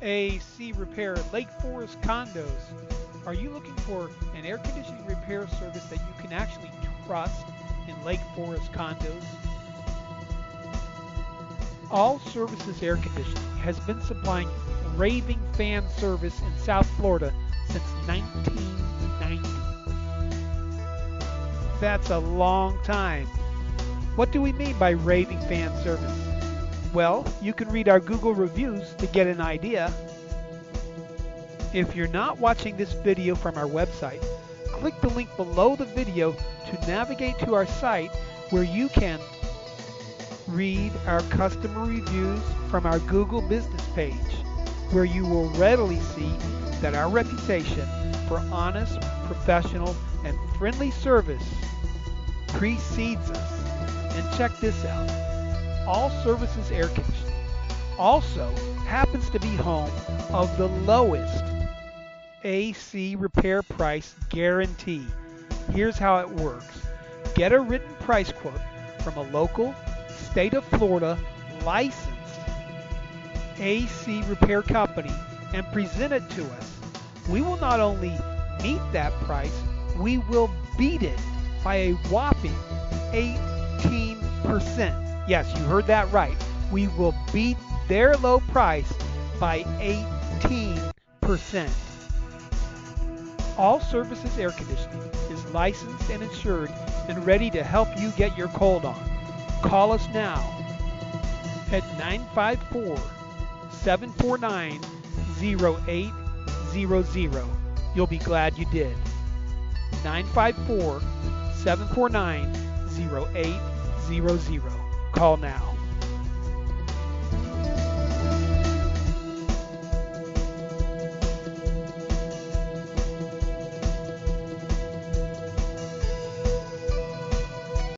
AC Repair, Lake Forest Condos. Are you looking for an air conditioning repair service that you can actually trust in Lake Forest Condos? All Services Air Conditioning has been supplying Raving Fan Service in South Florida since 1990. That's a long time. What do we mean by Raving Fan Service? Well, you can read our Google reviews to get an idea. If you're not watching this video from our website, click the link below the video to navigate to our site where you can read our customer reviews from our Google business page, where you will readily see that our reputation for honest, professional, and friendly service precedes us. And check this out. All Services Air Conditioning also happens to be home of the lowest AC repair price guarantee. Here's how it works. Get a written price quote from a local, state of Florida licensed AC repair company and present it to us. We will not only meet that price, we will beat it by a whopping 18%. Yes, you heard that right. We will beat their low price by 18%. All Services Air Conditioning is licensed and insured and ready to help you get your cold on. Call us now at 954-749-0800. You'll be glad you did. 954-749-0800. Call now.